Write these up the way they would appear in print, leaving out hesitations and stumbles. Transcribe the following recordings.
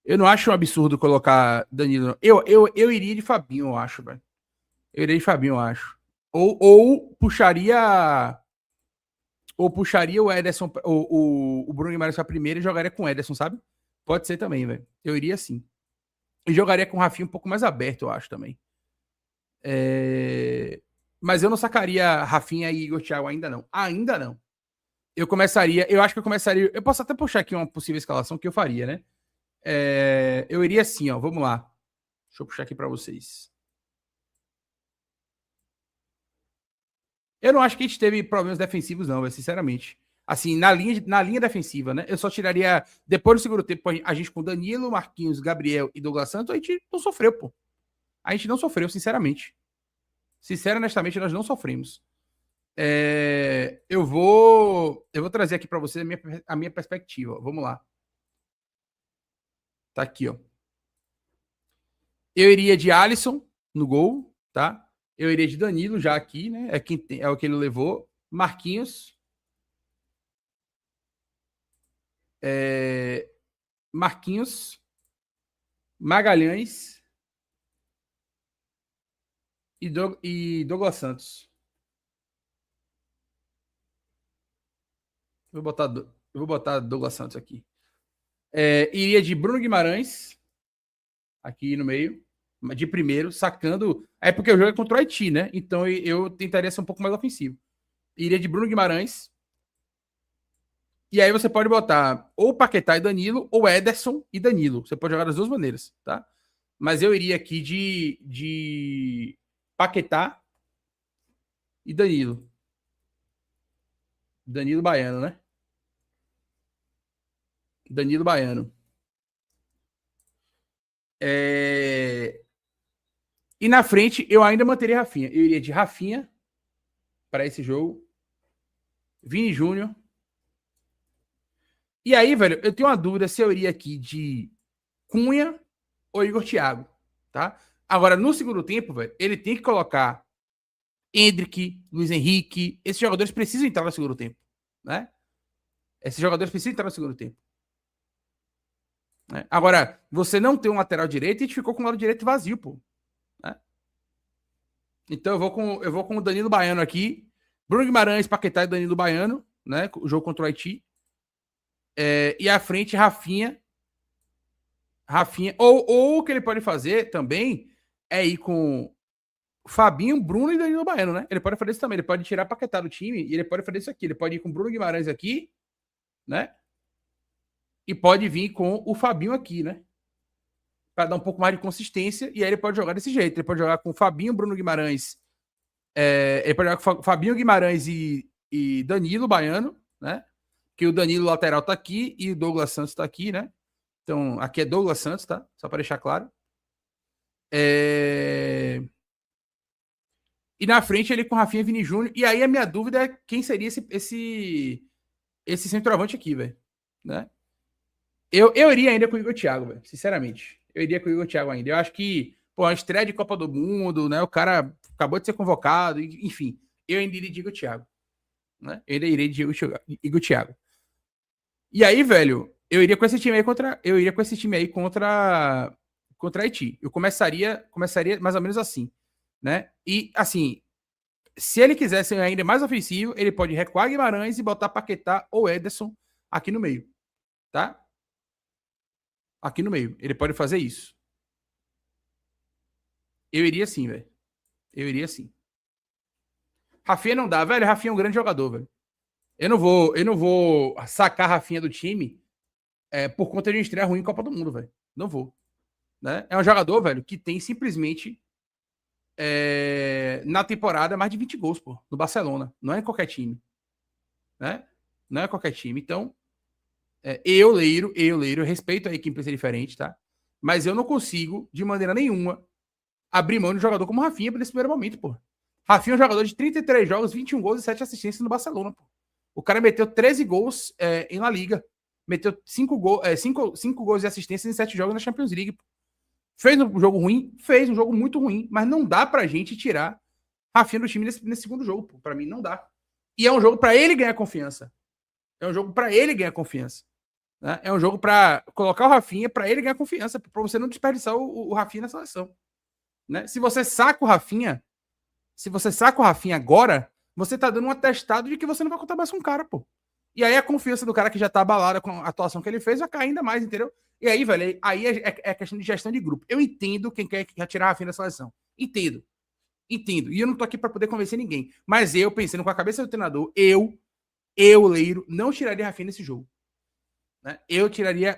Eu não acho um absurdo colocar Danilo. Eu iria de Fabinho, eu acho, velho. Eu iria de Fabinho, eu acho. Ou puxaria. Ou puxaria o Ederson, o Bruno Guimarães pra primeira e jogaria com o Ederson, sabe? Pode ser também, velho. Eu iria sim. E jogaria com o Rafinha um pouco mais aberto, eu acho também. Mas eu não sacaria Rafinha e Igor Thiago ainda não. Ainda não. Eu acho que eu começaria. Eu posso até puxar aqui uma possível escalação que eu faria, né? Eu iria assim, ó. Vamos lá. Deixa eu puxar aqui para vocês. Eu não acho que a gente teve problemas defensivos, não, sinceramente. Assim, na linha defensiva, né? Eu só tiraria. Depois do segundo tempo, a gente com Danilo, Marquinhos, Gabriel e Douglas Santos, a gente não sofreu, pô. A gente não sofreu, sinceramente. Honestamente, nós não sofremos. Eu vou trazer aqui para você a minha perspectiva. Vamos lá. Tá aqui, ó. Eu iria de Alisson no gol, tá? Eu iria de Danilo já aqui, né? É o que ele levou. Marquinhos. Marquinhos. Magalhães. E Douglas Santos. Eu vou botar Douglas Santos aqui. Iria de Bruno Guimarães. Aqui no meio. De primeiro, sacando. É porque o jogo é contra o Haiti, né? Então eu tentaria ser um pouco mais ofensivo. Iria de Bruno Guimarães. E aí você pode botar ou Paquetá e Danilo, ou Ederson e Danilo. Você pode jogar das duas maneiras, tá? Mas eu iria aqui de Paquetá e Danilo. Danilo Baiano, né? Danilo Baiano. E na frente, eu ainda manteria Rafinha. Eu iria de Rafinha para esse jogo. Vini Júnior. E aí, velho, eu tenho uma dúvida se eu iria aqui de Cunha ou Igor Thiago, tá? Agora, no segundo tempo, velho, ele tem que colocar Endrick, Luiz Henrique. Esses jogadores precisam entrar no segundo tempo, né? Esses jogadores precisam entrar no segundo tempo. Né? Agora, você não tem um lateral direito e a gente ficou com o lado direito vazio, pô. Né? Então eu vou com o Danilo Baiano aqui. Bruno Guimarães, Paquetá e Danilo Baiano, né? O jogo contra o Haiti. E à frente, Rafinha. Ou o que ele pode fazer também é ir com Fabinho, Bruno e Danilo Baiano, né? Ele pode fazer isso também. Ele pode tirar Paquetá do time e ele pode fazer isso aqui. Ele pode ir com Bruno Guimarães aqui, né? E pode vir com o Fabinho aqui, né? Para dar um pouco mais de consistência. E aí ele pode jogar desse jeito. Ele pode jogar com Fabinho, Bruno Guimarães. Ele pode jogar com Fabinho Guimarães e Danilo Baiano, né? Que o Danilo lateral tá aqui e o Douglas Santos tá aqui, né? Então, aqui é Douglas Santos, tá? Só para deixar claro. E na frente ele com Rafinha, Vini Júnior. E aí a minha dúvida é quem seria esse centroavante aqui, velho. Né? Eu iria ainda com o Igor Thiago, velho. Sinceramente. Eu iria com o Igor Thiago ainda. Eu acho que, pô, a estreia de Copa do Mundo, né? O cara acabou de ser convocado, enfim. Eu ainda iria de Igor Thiago. Né? Eu ainda iria de Igor Thiago. E aí, velho, eu iria com esse time aí contra Haiti. Eu começaria mais ou menos assim, né? E assim, se ele quiser ser ainda mais ofensivo, ele pode recuar Guimarães e botar Paquetá ou Ederson aqui no meio, tá? Aqui no meio. Ele pode fazer isso. Eu iria sim, velho. Eu iria sim. Rafinha não dá, velho. Rafinha é um grande jogador, velho. Eu não vou sacar Rafinha do time por conta de uma estreia ruim em Copa do Mundo, velho. Não vou. Né? É um jogador, velho, que tem simplesmente na temporada mais de 20 gols, pô, no Barcelona. Não é em qualquer time. Né? Não é qualquer time. Então, eu, Leiro, respeito aí quem pensa diferente, tá? Mas eu não consigo, de maneira nenhuma, abrir mão de um jogador como Rafinha nesse primeiro momento, pô. Rafinha é um jogador de 33 jogos, 21 gols e 7 assistências no Barcelona, pô. O cara meteu 13 gols em La Liga. Meteu 5 gols e assistências em 7 jogos na Champions League, pô. Fez um jogo ruim? Fez um jogo muito ruim, mas não dá pra gente tirar Rafinha do time nesse segundo jogo, pô. Pra mim não dá. E é um jogo pra ele ganhar confiança. É um jogo pra ele ganhar confiança. Né? É um jogo para colocar o Rafinha, para ele ganhar confiança, para você não desperdiçar o Rafinha na seleção. Né? Se você saca o Rafinha agora, você tá dando um atestado de que você não vai contar mais com o cara, pô. E aí a confiança do cara que já tá abalada com a atuação que ele fez vai cair ainda mais, entendeu? E aí, velho, aí é questão de gestão de grupo. Eu entendo quem quer tirar a Rafinha da seleção. Entendo. E eu não tô aqui para poder convencer ninguém. Mas eu, pensando com a cabeça do treinador, Leiro, não tiraria a Rafinha nesse jogo. Né? Eu tiraria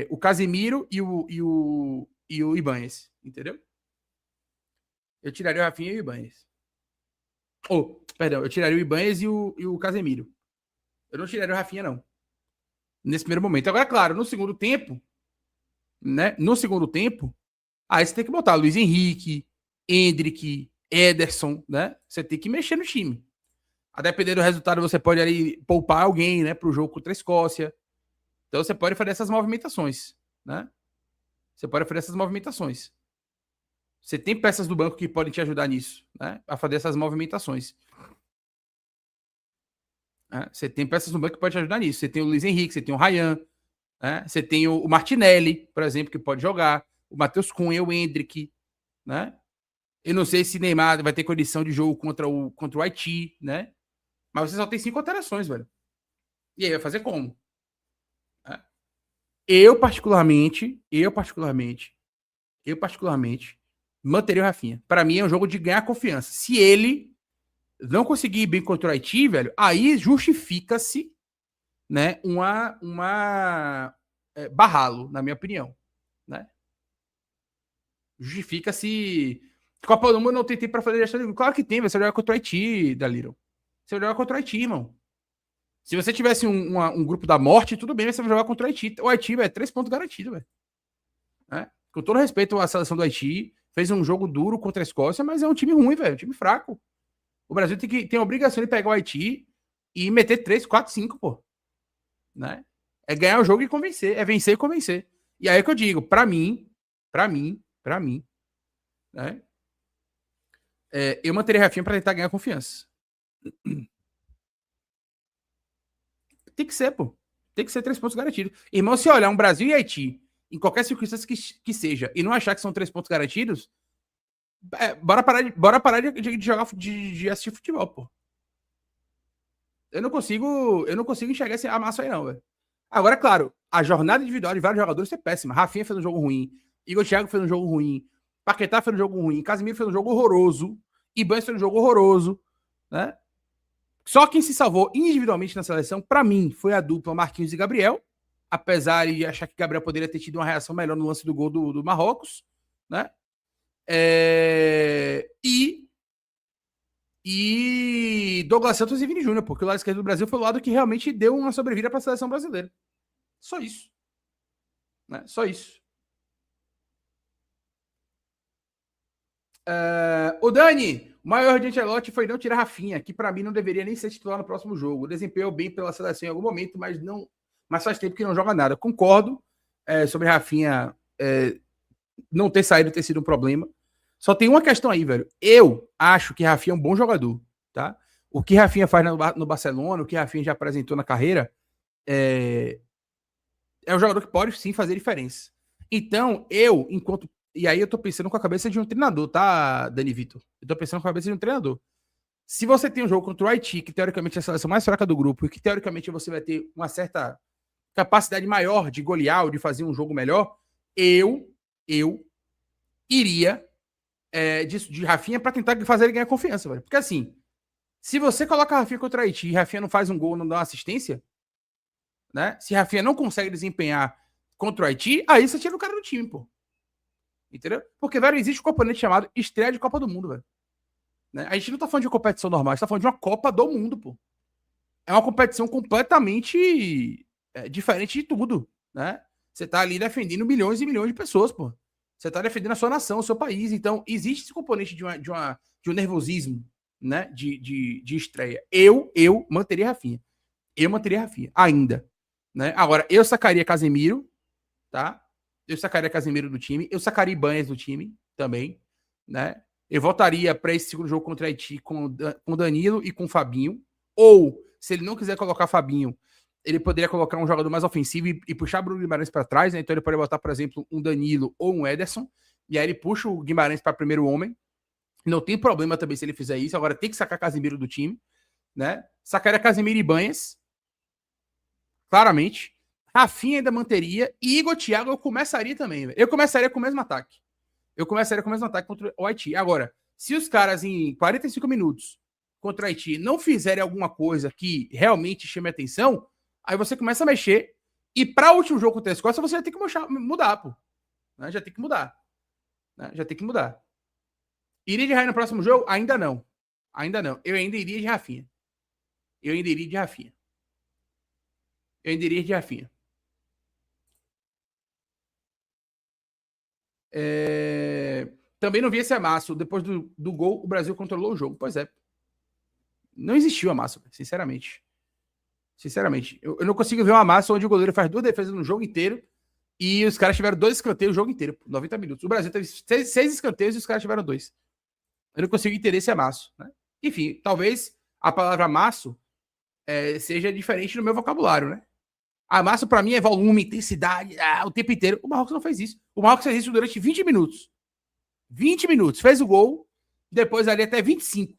o Casemiro e o Ibanez, entendeu? Eu tiraria o Rafinha e o Ibanez. Perdão, eu tiraria o Ibanez e o Casemiro. Eu não tiraria o Rafinha, não. Nesse primeiro momento. Agora, claro, no segundo tempo, né? No segundo tempo, aí você tem que botar Luiz Henrique, Endrick, Ederson, né? Você tem que mexer no time. A depender do resultado, você pode ali poupar alguém, né? Pro jogo contra a Escócia. Então você pode fazer essas movimentações, né? Você tem peças do banco que podem te ajudar nisso, né? A fazer essas movimentações. Você tem peças no banco que podem te ajudar nisso. Você tem o Luiz Henrique, você tem o Ryan, né? Você tem o Martinelli, por exemplo, que pode jogar. O Matheus Cunha, o Endrick, né? Eu não sei se Neymar vai ter condição de jogo contra o Haiti, né? Mas você só tem 5 alterações, velho. E aí vai fazer como? Eu particularmente, manteria o Rafinha. Para mim é um jogo de ganhar confiança. Se ele não conseguir ir bem contra o Haiti, velho, aí justifica-se, né, barralo, na minha opinião, né? Justifica-se. Copa do Mundo não tem tempo pra fazer gestão de... Claro que tem, você vai jogar contra o Haiti, Daliro. Você vai jogar contra o Haiti, irmão. Se você tivesse um grupo da morte, tudo bem, você vai jogar contra o Haiti. O Haiti, velho, 3 pontos garantidos, velho. Com todo respeito à seleção do Haiti, fez um jogo duro contra a Escócia, mas é um time ruim, velho, um time fraco. O Brasil tem a obrigação de pegar o Haiti e meter 3, 4, 5, pô. Né? É ganhar o jogo e convencer, é vencer e convencer. E aí é que eu digo, pra mim, né? Eu manteria Rafinha pra tentar ganhar confiança. Tem que ser, pô. Tem que ser 3 pontos garantidos. Irmão, se olhar um Brasil e Haiti, em qualquer circunstância que seja, e não achar que são 3 pontos garantidos, bora parar de jogar, de assistir futebol, pô. Eu não consigo enxergar esse amasso aí, não, velho. Agora, claro, a jornada individual de vários jogadores é péssima. Rafinha fez um jogo ruim, Igor Thiago fez um jogo ruim, Paquetá fez um jogo ruim, Casemiro fez um jogo horroroso, Ibanez fez um jogo horroroso, né? Só quem se salvou individualmente na seleção, para mim, foi a dupla Marquinhos e Gabriel, apesar de achar que Gabriel poderia ter tido uma reação melhor no lance do gol do Marrocos, né? E Douglas Santos e Vini Júnior, porque o lado esquerdo do Brasil foi o lado que realmente deu uma sobrevida para a seleção brasileira. Só isso. Né? Só isso. O Dani, o maior de Ancelotti foi não tirar Rafinha, que para mim não deveria nem ser titular no próximo jogo. Desempenhou bem pela seleção em algum momento, mas faz tempo que não joga nada. Concordo sobre Rafinha não ter saído, ter sido um problema. Só tem uma questão aí, velho. Eu acho que Rafinha é um bom jogador, tá? O que Rafinha faz no Barcelona, o que Rafinha já apresentou na carreira, é um jogador que pode sim fazer diferença. Então, e aí eu tô pensando com a cabeça de um treinador, tá, Dani Vitor? Eu tô pensando com a cabeça de um treinador. Se você tem um jogo contra o Haiti, que teoricamente é a seleção mais fraca do grupo, e que teoricamente você vai ter uma certa capacidade maior de golear ou de fazer um jogo melhor, eu iria de Rafinha para tentar fazer ele ganhar confiança, velho. Porque assim, se você coloca a Rafinha contra o Haiti e Rafinha não faz um gol, não dá uma assistência, né? Se Rafinha não consegue desempenhar contra o Haiti, aí você tira o cara do time, pô. Entendeu? Porque, velho, existe um componente chamado estreia de Copa do Mundo, velho. Né? A gente não tá falando de competição normal, a gente tá falando de uma Copa do Mundo, pô. É uma competição completamente diferente de tudo, né? Você tá ali defendendo milhões e milhões de pessoas, pô. Você tá defendendo a sua nação, o seu país. Então, existe esse componente de um nervosismo, né? De estreia. Eu manteria Rafinha. Eu manteria Rafinha, ainda. Né? Agora, eu sacaria Casemiro, tá? Eu sacaria Casemiro do time. Eu sacaria Ibanez do time também, né? Eu voltaria para esse segundo jogo contra o Haiti com Danilo e com Fabinho. Ou, se ele não quiser colocar Fabinho, ele poderia colocar um jogador mais ofensivo e puxar Bruno Guimarães para trás, né? Então ele pode botar, por exemplo, um Danilo ou um Ederson, e aí ele puxa o Guimarães para primeiro homem. Não tem problema também se ele fizer isso. Agora tem que sacar Casemiro do time, né? Sacaria Casemiro e Banhas, claramente. Rafinha ainda manteria. E Igor Thiago eu começaria também. Véio. Eu começaria com o mesmo ataque. Eu começaria com o mesmo ataque contra o Haiti. Agora, se os caras em 45 minutos contra o Haiti não fizerem alguma coisa que realmente chame atenção, aí você começa a mexer. E para o último jogo contra a Escócia, você já tem que mudar, pô. Né? Já tem que mudar. Né? Já tem que mudar. Iria de Raí no próximo jogo? Ainda não. Ainda não. Eu ainda iria de Rafinha. Eu ainda iria de Rafinha. Eu ainda iria de Rafinha. Também não vi esse amasso. Depois do gol, o Brasil controlou o jogo. Pois é. Não existiu amasso, sinceramente. Sinceramente. Eu não consigo ver um amasso onde o goleiro faz 2 defesas no jogo inteiro e os caras tiveram 2 escanteios o jogo inteiro, 90 minutos. O Brasil teve 6 escanteios e os caras tiveram 2. Eu não consigo entender esse amasso. Né? Enfim, talvez a palavra amasso seja diferente no meu vocabulário, né? Amasso para mim é volume, intensidade, o tempo inteiro. O Marrocos não fez isso. O Marrocos fez isso durante 20 minutos. 20 minutos. Fez o gol, depois ali até 25.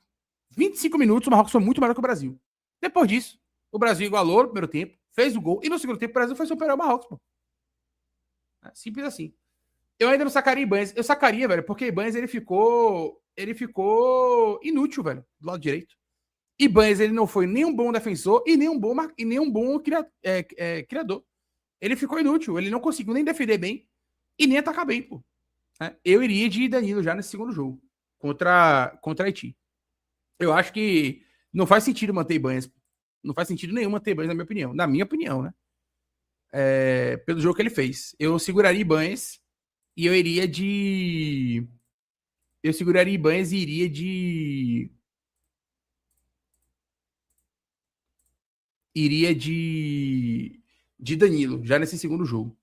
25 minutos, o Marrocos foi muito melhor que o Brasil. Depois disso, o Brasil igualou no primeiro tempo, fez o gol, e no segundo tempo o Brasil foi superar o Marrocos, pô. Simples assim. Eu ainda não sacaria Ibanez. Eu sacaria, velho, porque Ibanez ele ficou inútil, velho, do lado direito. Ibanez ele não foi nem um bom defensor e nem um bom criador. Ele ficou inútil, ele não conseguiu nem defender bem e nem atacar bem, pô. Eu iria de Danilo já nesse segundo jogo contra Haiti. Eu acho que não faz sentido manter Ibanez. Não faz sentido nenhum manter Ibanez, na minha opinião. Na minha opinião, né? Pelo jogo que ele fez. Eu seguraria Ibanez e eu iria de... Eu seguraria Ibanez e iria de... De Danilo, já nesse segundo jogo.